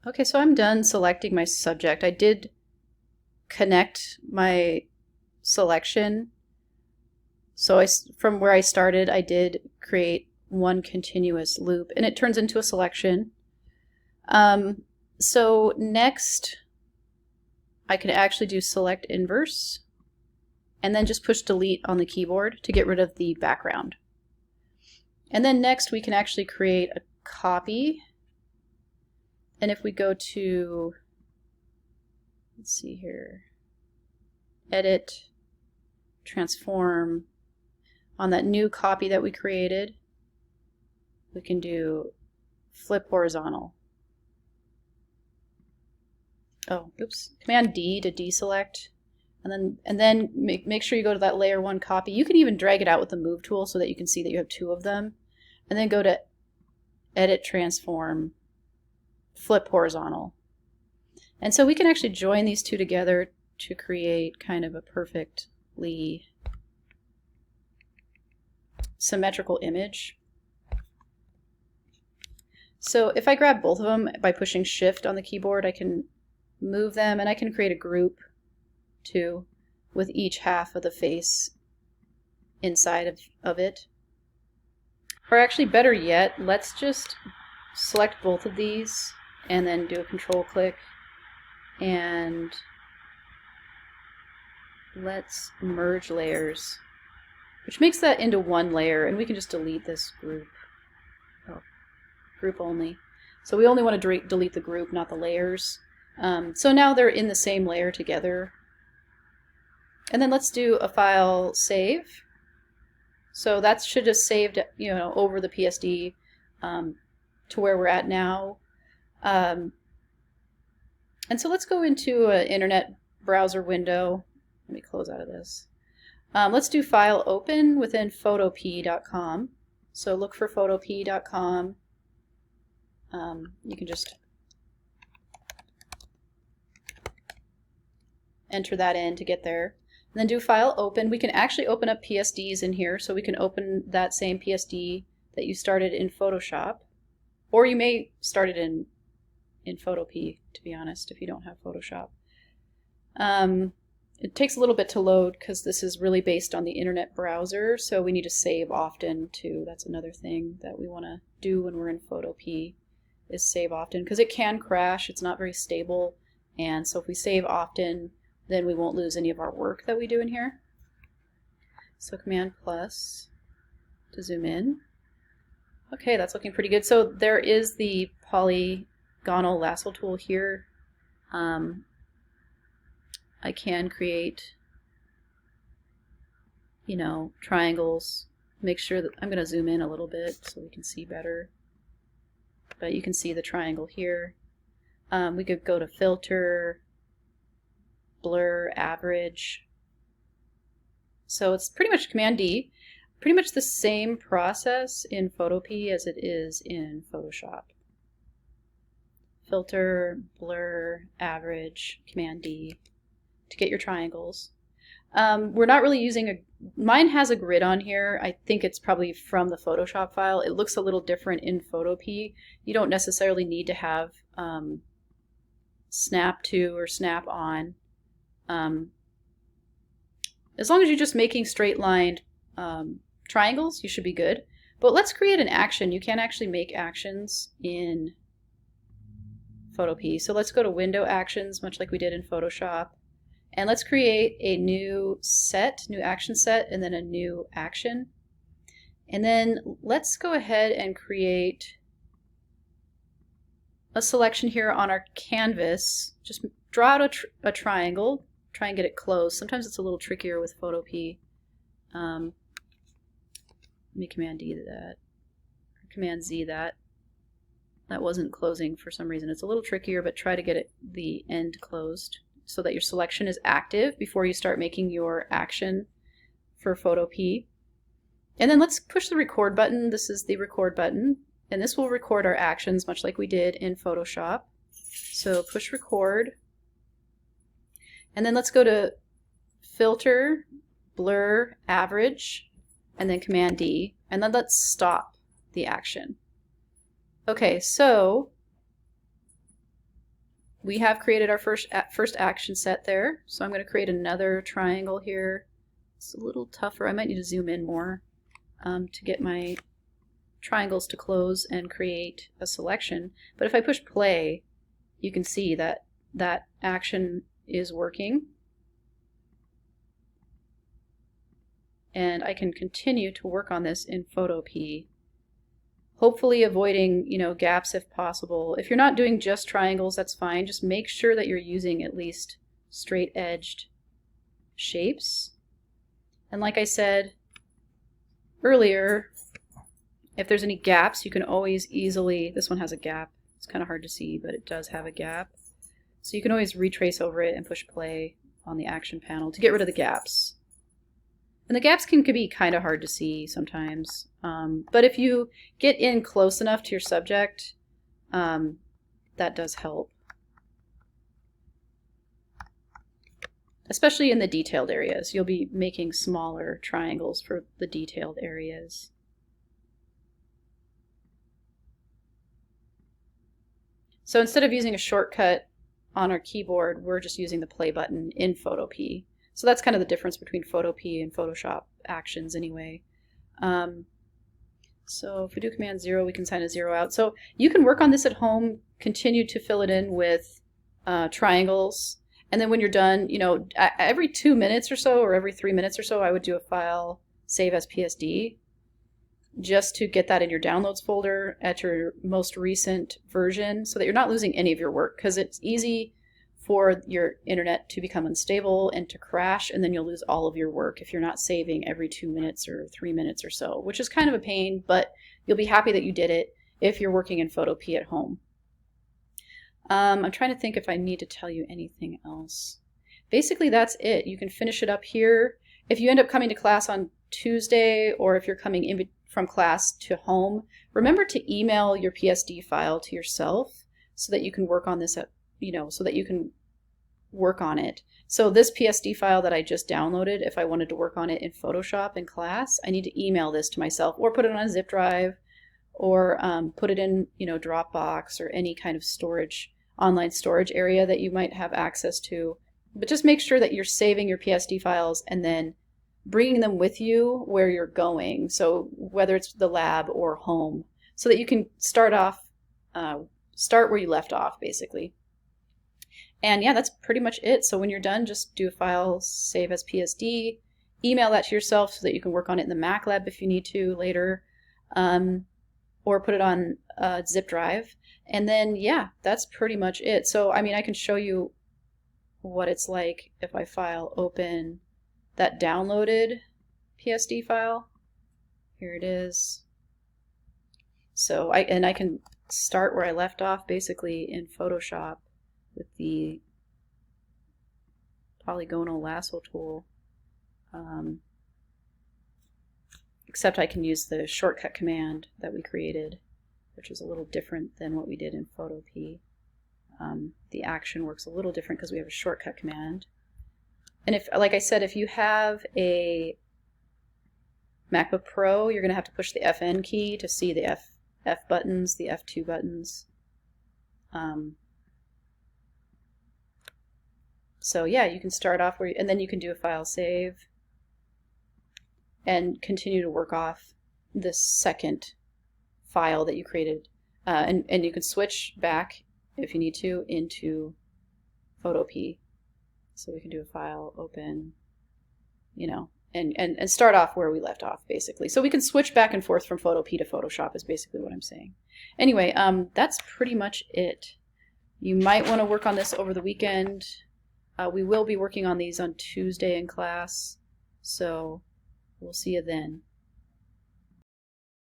Okay, so I'm done selecting my subject. I did connect my selection. So from where I started, I did create one continuous loop, and it turns into a selection. So next, I can actually do select inverse, and then just push delete on the keyboard to get rid of the background. And then next, we can actually create a copy. And if we go to, let's see here, edit, transform, on that new copy that we created, we can do flip horizontal. Oh, oops. Command D to deselect. And then make sure you go to that layer 1 copy. You can even drag it out with the move tool so that you can see that you have 2 of them. And then go to edit, transform, flip horizontal. And so we can actually join these 2 together to create kind of a perfectly symmetrical image. So if I grab both of them by pushing shift on the keyboard, I can move them, and I can create a group too with each half of the face inside of it. Or actually, better yet, let's just select both of these and then do a control click, and let's merge layers, which makes that into one layer, and we can just delete this group. Oh, group only. So we only want to delete the group, not the layers. So now they're in the same layer together. And then let's do a file save. So that should have saved, over the PSD to where we're at now. And so let's go into an internet browser window. Let me close out of this. Let's do file open within photopea.com. So look for photopea.com. You can just enter that in to get there. And then do file open. We can actually open up PSDs in here, so we can open that same PSD that you started in Photoshop. Or you may start it in Photopea, to be honest, if you don't have Photoshop. It takes a little bit to load because this is really based on the internet browser, so we need to save often too. That's another thing that we want to do when we're in Photopea, is save often, because it can crash. It's not very stable, and so if we save often, then we won't lose any of our work that we do in here. So Command plus to zoom in. Okay, that's looking pretty good. So there is the polygonal lasso tool here. I can create, triangles. Make sure that I'm going to zoom in a little bit so we can see better. But you can see the triangle here. We could go to filter, blur, average. So it's pretty much Command D. Pretty much the same process in Photopea as it is in Photoshop. Filter, blur, average, Command D to get your triangles. We're not really using mine has a grid on here. I think it's probably from the Photoshop file. It looks a little different in Photopea. You don't necessarily need to have snap to or snap on. As long as you're just making straight lined triangles, you should be good. But let's create an action. You can actually make actions in Photopea. So let's go to Window Actions, much like we did in Photoshop. And let's create a new action set, and then a new action. And then let's go ahead and create a selection here on our canvas. Just draw out a triangle, try and get it closed. Sometimes it's a little trickier with Photopea. Let me Command D that, or Command Z that. That wasn't closing for some reason. It's a little trickier, but try to get the end closed so that your selection is active before you start making your action for Photopea. And then let's push the record button. This is the record button, and this will record our actions much like we did in Photoshop. So push record, and then let's go to filter, blur, average, and then Command D, and then let's stop the action. Okay, so we have created our first action set there. So I'm going to create another triangle here. It's a little tougher. I might need to zoom in more to get my triangles to close and create a selection. But if I push play, you can see that that action is working. And I can continue to work on this in Photopea, hopefully avoiding, gaps if possible. If you're not doing just triangles, that's fine. Just make sure that you're using at least straight-edged shapes. And like I said earlier, if there's any gaps, you can always easily, this one has a gap. It's kind of hard to see, but it does have a gap. So you can always retrace over it and push play on the action panel to get rid of the gaps. And the gaps can be kind of hard to see sometimes. But if you get in close enough to your subject, that does help. Especially in the detailed areas. You'll be making smaller triangles for the detailed areas. So instead of using a shortcut on our keyboard, we're just using the play button in Photopea. So that's kind of the difference between Photopea and Photoshop actions anyway. So if we do Command 0, we can sign a 0 out. So you can work on this at home, continue to fill it in with triangles. And then when you're done, every 2 minutes or so, or every 3 minutes or so, I would do a file, save as PSD, just to get that in your downloads folder at your most recent version so that you're not losing any of your work, because it's easy for your internet to become unstable and to crash, and then you'll lose all of your work if you're not saving every 2 minutes or 3 minutes or so, which is kind of a pain, but you'll be happy that you did it if you're working in Photopea at home. I'm trying to think if I need to tell you anything else. Basically, that's it. You can finish it up here. If you end up coming to class on Tuesday, or if you're coming in from class to home, remember to email your PSD file to yourself so that you can work on this at, so that you can work on it. So this PSD file that I just downloaded, if I wanted to work on it in Photoshop in class, I need to email this to myself or put it on a zip drive or put it in, Dropbox or any kind of storage, online storage area that you might have access to. But just make sure that you're saving your PSD files and then bringing them with you where you're going. So whether it's the lab or home, so that you can start where you left off, basically. And yeah, that's pretty much it. So when you're done, just do a file, save as PSD, email that to yourself so that you can work on it in the MacLab if you need to later, or put it on a zip drive. And then, yeah, that's pretty much it. So, I can show you what it's like if I file open that downloaded PSD file. Here it is. So I can start where I left off, basically in Photoshop with the polygonal lasso tool, except I can use the shortcut command that we created, which is a little different than what we did in Photopea. The action works a little different because we have a shortcut command. And if, like I said, if you have a MacBook Pro, you're going to have to push the FN key to see the F buttons, the F2 buttons. So yeah, you can start off where, and then you can do a file save and continue to work off this second file that you created. And you can switch back if you need to into Photopea. So we can do a file, open, and start off where we left off, basically. So we can switch back and forth from Photopea to Photoshop is basically what I'm saying. Anyway, that's pretty much it. You might want to work on this over the weekend. We will be working on these on Tuesday in class, so we'll see you then.